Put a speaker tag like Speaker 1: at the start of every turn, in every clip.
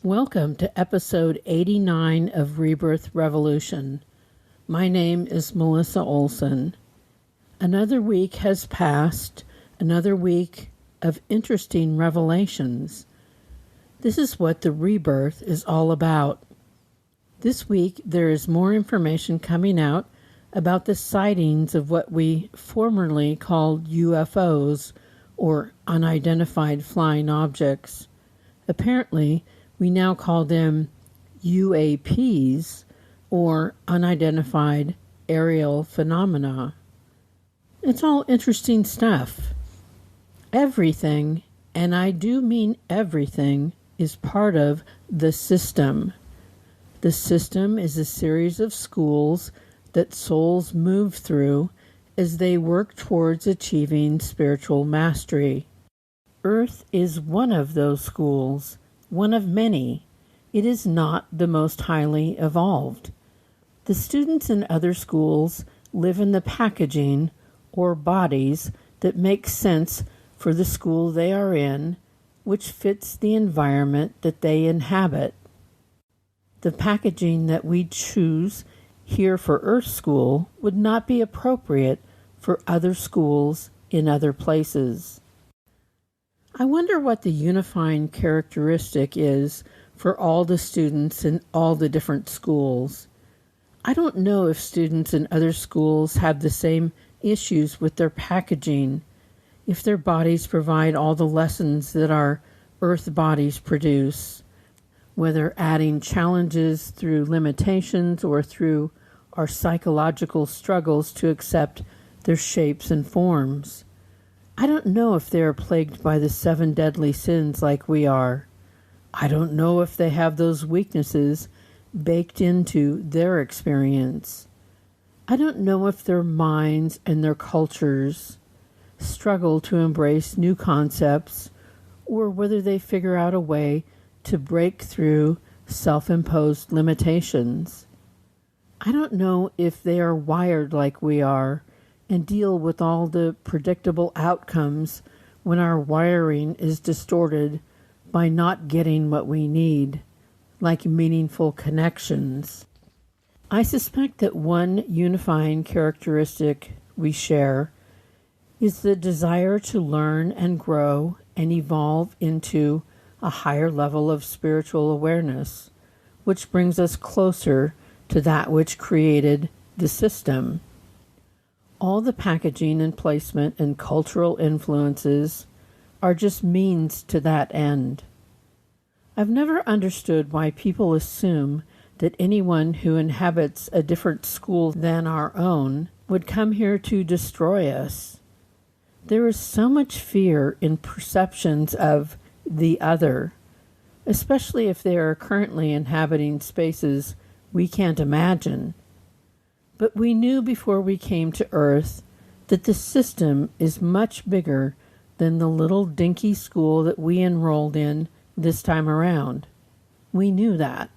Speaker 1: Welcome to episode 89 of Rebirth Revolution. My name is Melissa Olson. Another week has passed, another week of interesting revelations. This is what the Rebirth is all about. This week there is more information coming out about the sightings of what we formerly called UFOs, or unidentified flying objects. Apparently, we now call them UAPs, or unidentified aerial phenomena. It's all interesting stuff. Everything, and I do mean everything, is part of the system. The system is a series of schools that souls move through as they work towards achieving spiritual mastery. Earth is one of those schools, one of many. It is not the most highly evolved. The students in other schools live in the packaging or bodies that make sense for the school they are in, which fits the environment that they inhabit. The packaging that we choose here for Earth School would not be appropriate for other schools in other places. I wonder what the unifying characteristic is for all the students in all the different schools. I don't know if students in other schools have the same issues with their packaging, if their bodies provide all the lessons that our Earth bodies produce, whether adding challenges through limitations or through our psychological struggles to accept their shapes and forms. I don't know if they are plagued by the 7 deadly sins like we are. I don't know if they have those weaknesses baked into their experience. I don't know if their minds and their cultures struggle to embrace new concepts, or whether they figure out a way to break through self-imposed limitations. I don't know if they are wired like we are and deal with all the predictable outcomes when our wiring is distorted by not getting what we need, like meaningful connections. I suspect that one unifying characteristic we share is the desire to learn and grow and evolve into a higher level of spiritual awareness, which brings us closer to that which created the system. All the packaging and placement and cultural influences are just means to that end. I've never understood why people assume that anyone who inhabits a different school than our own would come here to destroy us. There is so much fear in perceptions of the other, especially if they are currently inhabiting spaces we can't imagine. But we knew before we came to Earth that the system is much bigger than the little dinky school that we enrolled in this time around. We knew that.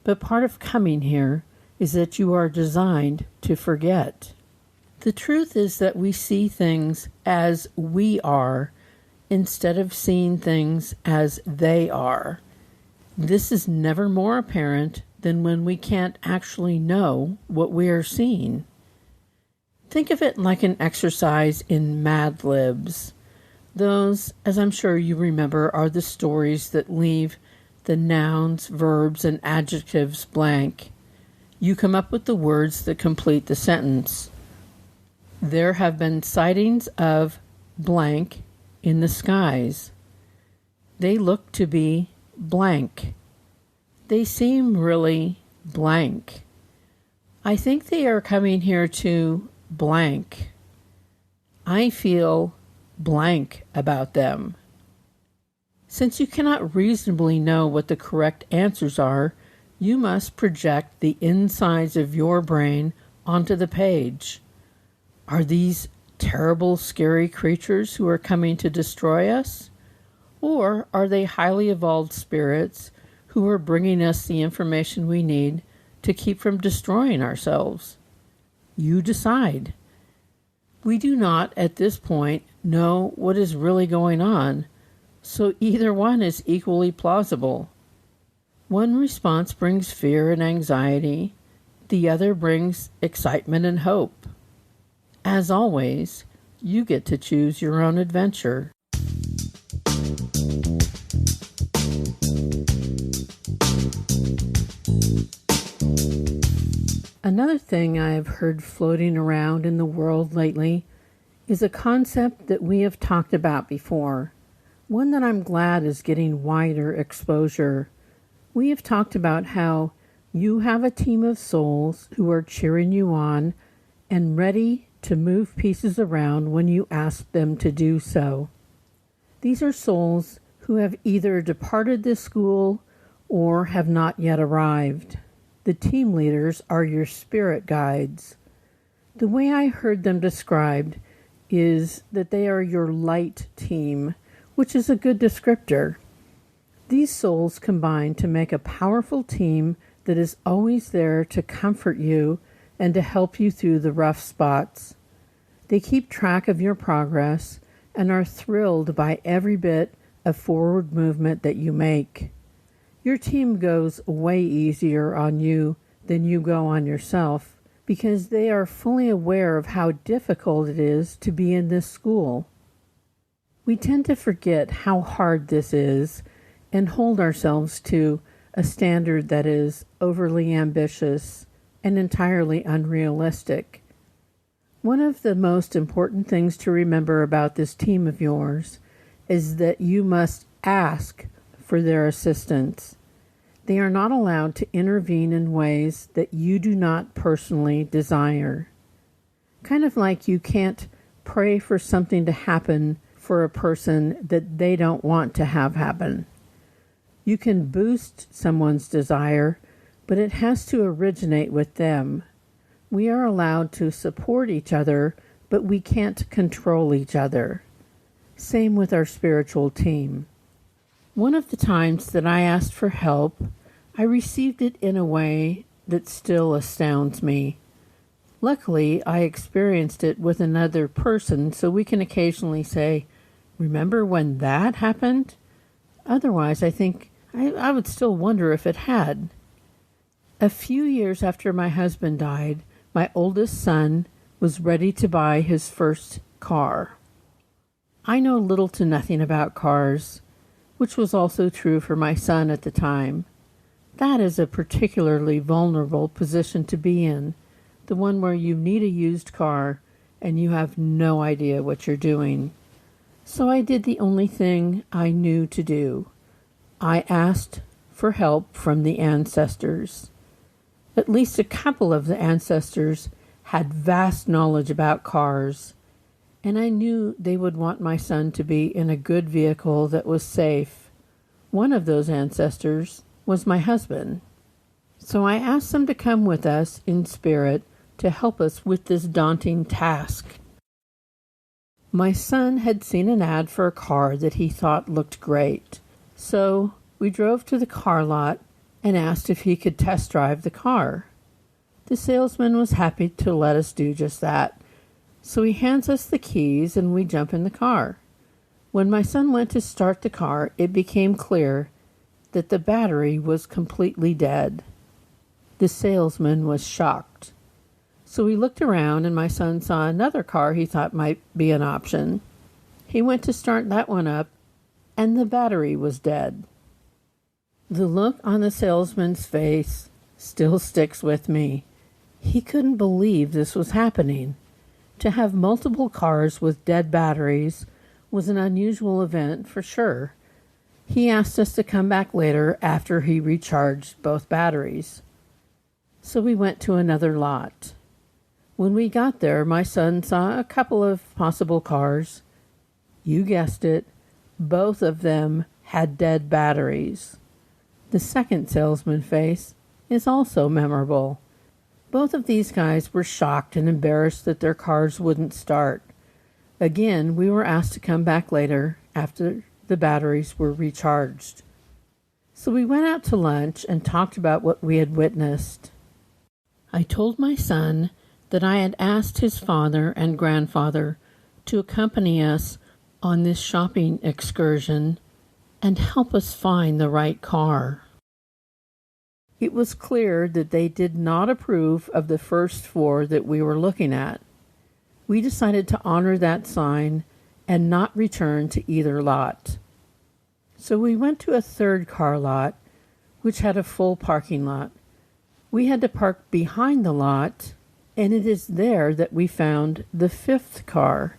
Speaker 1: But part of coming here is that you are designed to forget. The truth is that we see things as we are instead of seeing things as they are. This is never more apparent than when we can't actually know what we are seeing. Think of it like an exercise in Mad Libs. Those, as I'm sure you remember, are the stories that leave the nouns, verbs, and adjectives blank. You come up with the words that complete the sentence. There have been sightings of blank in the skies. They look to be blank. They seem really blank. I think they are coming here to blank. I feel blank about them. Since you cannot reasonably know what the correct answers are, you must project the insides of your brain onto the page. Are these terrible, scary creatures who are coming to destroy us? Or are they highly evolved spirits who are bringing us the information we need to keep from destroying ourselves? You decide. We do not, at this point, know what is really going on, so either one is equally plausible. One response brings fear and anxiety. The other brings excitement and hope. As always, you get to choose your own adventure. Another thing I have heard floating around in the world lately is a concept that we have talked about before, one that I'm glad is getting wider exposure. We have talked about how you have a team of souls who are cheering you on and ready to move pieces around when you ask them to do so. These are souls who have either departed this school or have not yet arrived. The team leaders are your spirit guides. The way I heard them described is that they are your light team, which is a good descriptor. These souls combine to make a powerful team that is always there to comfort you and to help you through the rough spots. They keep track of your progress and are thrilled by every bit of forward movement that you make. Your team goes way easier on you than you go on yourself because they are fully aware of how difficult it is to be in this school. We tend to forget how hard this is and hold ourselves to a standard that is overly ambitious and entirely unrealistic. One of the most important things to remember about this team of yours is that you must ask for their assistance. They are not allowed to intervene in ways that you do not personally desire. Kind of like you can't pray for something to happen for a person that they don't want to have happen. You can boost someone's desire, but it has to originate with them. We are allowed to support each other, but we can't control each other. Same with our spiritual team. One of the times that I asked for help, I received it in a way that still astounds me. Luckily, I experienced it with another person, so we can occasionally say, "Remember when that happened?" Otherwise, I think I would still wonder if it had. A few years after my husband died, my oldest son was ready to buy his first car. I know little to nothing about cars, which was also true for my son at the time. That is a particularly vulnerable position to be in, the one where you need a used car and you have no idea what you're doing. So I did the only thing I knew to do. I asked for help from the ancestors. At least a couple of the ancestors had vast knowledge about cars, and I knew they would want my son to be in a good vehicle that was safe. One of those ancestors was my husband. So I asked them to come with us in spirit to help us with this daunting task. My son had seen an ad for a car that he thought looked great. So we drove to the car lot and asked if he could test drive the car. The salesman was happy to let us do just that. So he hands us the keys and we jump in the car. When my son went to start the car, it became clear that the battery was completely dead. The salesman was shocked. So he looked around and my son saw another car he thought might be an option. He went to start that one up and the battery was dead. The look on the salesman's face still sticks with me. He couldn't believe this was happening. To have multiple cars with dead batteries was an unusual event for sure. He asked us to come back later after he recharged both batteries. So we went to another lot. When we got there, my son saw a couple of possible cars. You guessed it, both of them had dead batteries. The second salesman face is also memorable. Both of these guys were shocked and embarrassed that their cars wouldn't start. Again, we were asked to come back later after the batteries were recharged. So we went out to lunch and talked about what we had witnessed. I told my son that I had asked his father and grandfather to accompany us on this shopping excursion and help us find the right car. It was clear that they did not approve of the first four that we were looking at. We decided to honor that sign and not return to either lot. So we went to a third car lot, which had a full parking lot. We had to park behind the lot, and it is there that we found the fifth car.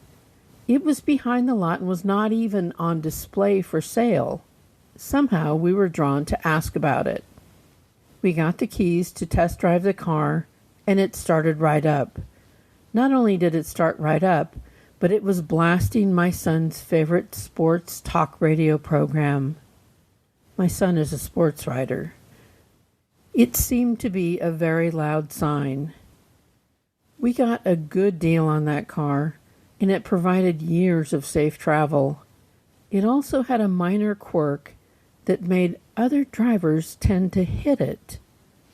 Speaker 1: It was behind the lot and was not even on display for sale. Somehow we were drawn to ask about it. We got the keys to test drive the car, and it started right up. Not only did it start right up, but it was blasting my son's favorite sports talk radio program. My son is a sports writer. It seemed to be a very loud sign. We got a good deal on that car, and it provided years of safe travel. It also had a minor quirk that made other drivers tend to hit it.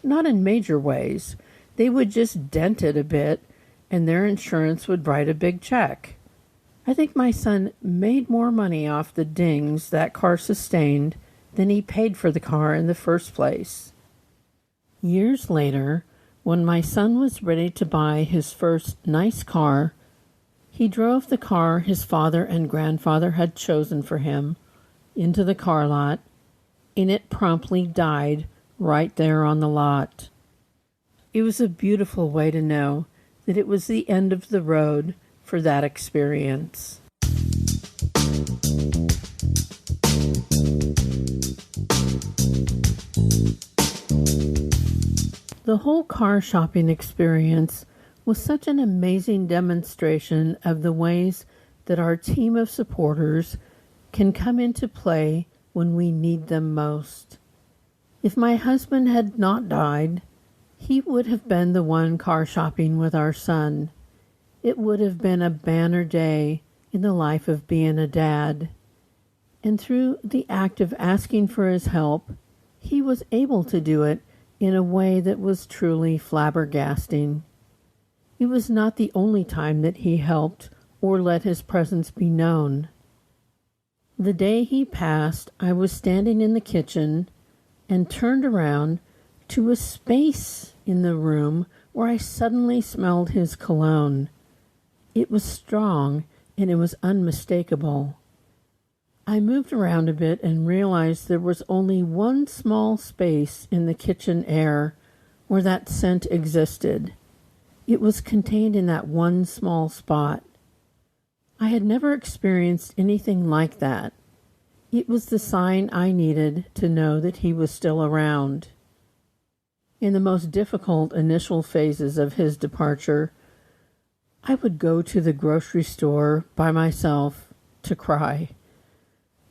Speaker 1: Not in major ways. They would just dent it a bit, and their insurance would write a big check. I think my son made more money off the dings that car sustained than he paid for the car in the first place. Years later, when my son was ready to buy his first nice car, he drove the car his father and grandfather had chosen for him into the car lot, and it promptly died right there on the lot. It was a beautiful way to know that it was the end of the road for that experience. The whole car shopping experience was such an amazing demonstration of the ways that our team of supporters can come into play when we need them most. If my husband had not died, he would have been the one car shopping with our son. It would have been a banner day in the life of being a dad. And through the act of asking for his help, he was able to do it in a way that was truly flabbergasting. It was not the only time that he helped or let his presence be known. The day he passed, I was standing in the kitchen and turned around to a space in the room where I suddenly smelled his cologne. It was strong and it was unmistakable. I moved around a bit and realized there was only one small space in the kitchen air where that scent existed. It was contained in that one small spot. I had never experienced anything like that. It was the sign I needed to know that he was still around. In the most difficult initial phases of his departure, I would go to the grocery store by myself to cry.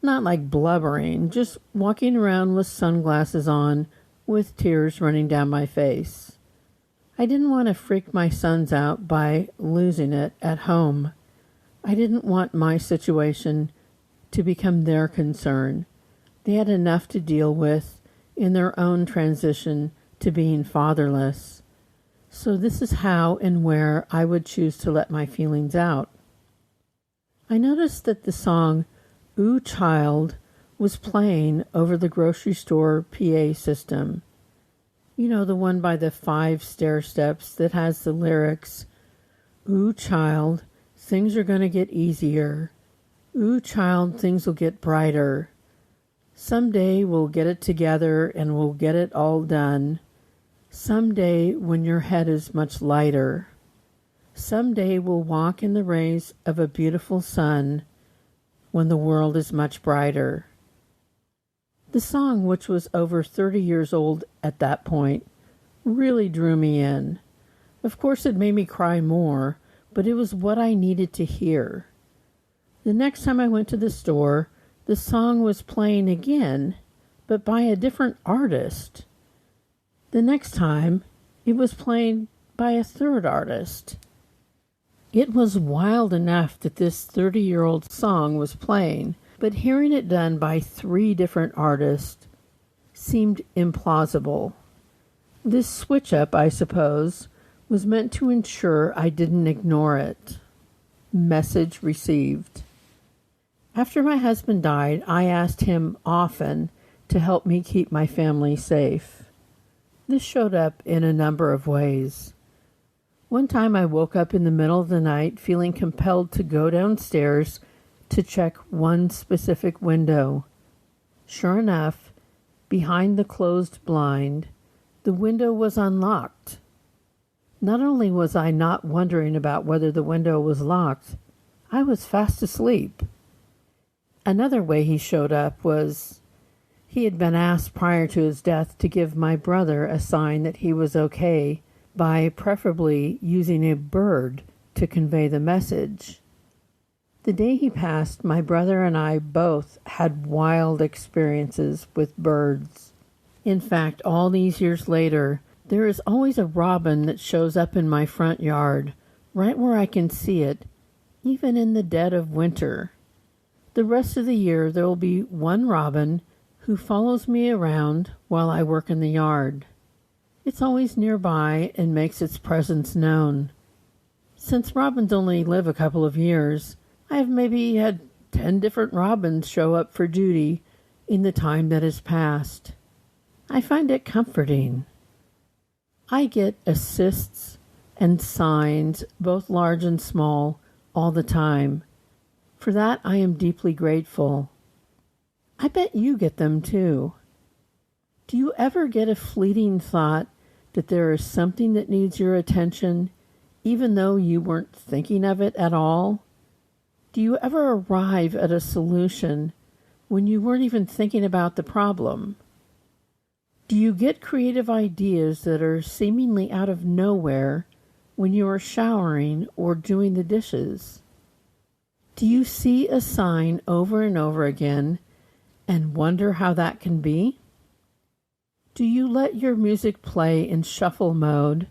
Speaker 1: Not like blubbering, just walking around with sunglasses on, with tears running down my face. I didn't want to freak my sons out by losing it at home. I didn't want my situation to become their concern. They had enough to deal with in their own transition to being fatherless. So this is how and where I would choose to let my feelings out. I noticed that the song "Ooh Child" was playing over the grocery store PA system. You know, the one by the 5 stair steps that has the lyrics, "Ooh child, things are gonna get easier. Ooh child, things will get brighter. Someday we'll get it together and we'll get it all done. Someday when your head is much lighter. Someday we'll walk in the rays of a beautiful sun when the world is much brighter." The song, which was over 30 years old at that point, really drew me in. Of course, it made me cry more, but it was what I needed to hear. The next time I went to the store, the song was playing again, but by a different artist. The next time, it was playing by a third artist. It was wild enough that this 30-year-old song was playing, but hearing it done by 3 different artists seemed implausible. This switch-up, I suppose, was meant to ensure I didn't ignore it. Message received. After my husband died, I asked him often to help me keep my family safe. This showed up in a number of ways. One time I woke up in the middle of the night feeling compelled to go downstairs to check one specific window. Sure enough, behind the closed blind, the window was unlocked. Not only was I not wondering about whether the window was locked, I was fast asleep. Another way he showed up was he had been asked prior to his death to give my brother a sign that he was okay by preferably using a bird to convey the message. The day he passed, my brother and I both had wild experiences with birds. In fact, all these years later, there is always a robin that shows up in my front yard, right where I can see it, even in the dead of winter. The rest of the year, there will be one robin who follows me around while I work in the yard. It's always nearby and makes its presence known. Since robins only live a couple of years, I have maybe had 10 different robins show up for duty in the time that has passed. I find it comforting. I get assists and signs, both large and small, all the time. For that, I am deeply grateful. I bet you get them too. Do you ever get a fleeting thought that there is something that needs your attention, even though you weren't thinking of it at all? Do you ever arrive at a solution when you weren't even thinking about the problem? Do you get creative ideas that are seemingly out of nowhere when you are showering or doing the dishes? Do you see a sign over and over again and wonder how that can be? Do you let your music play in shuffle mode,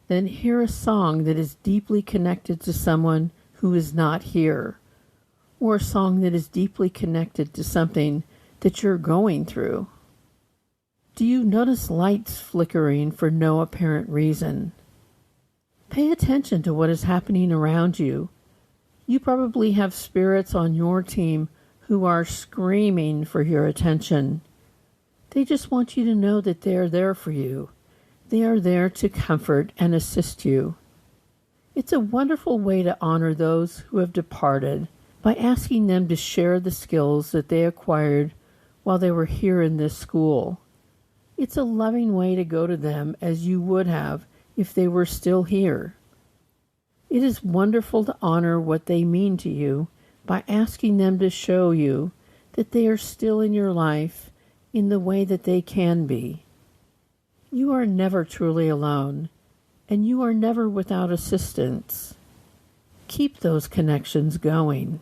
Speaker 1: then hear a song that is deeply connected to someone who is not here, or a song that is deeply connected to something that you're going through? Do you notice lights flickering for no apparent reason? Pay attention to what is happening around you. You probably have spirits on your team who are screaming for your attention. They just want you to know that they are there for you. They are there to comfort and assist you. It's a wonderful way to honor those who have departed by asking them to share the skills that they acquired while they were here in this school. It's a loving way to go to them as you would have if they were still here. It is wonderful to honor what they mean to you by asking them to show you that they are still in your life in the way that they can be. You are never truly alone, and you are never without assistance. Keep those connections going.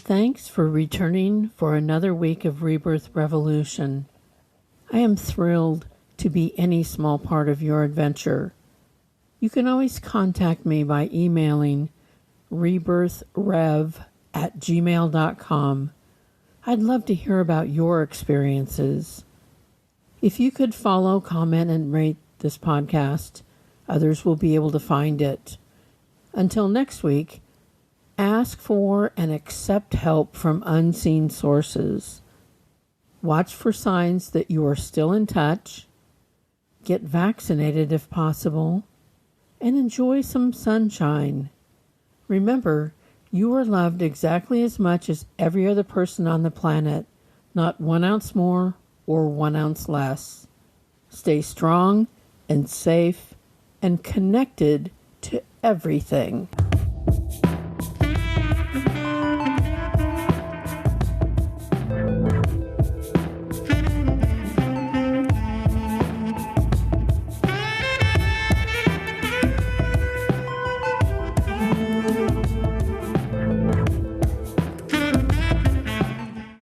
Speaker 1: Thanks for returning for another week of Rebirth Revolution. I am thrilled to be any small part of your adventure. You can always contact me by emailing rebirthrev@gmail.com. I'd love to hear about your experiences. If you could follow, comment, and rate this podcast, others will be able to find it. Until next week, ask for and accept help from unseen sources. Watch for signs that you are still in touch. Get vaccinated if possible. And enjoy some sunshine. Remember, you are loved exactly as much as every other person on the planet, not 1 ounce more or 1 ounce less. Stay strong and safe and connected to everything.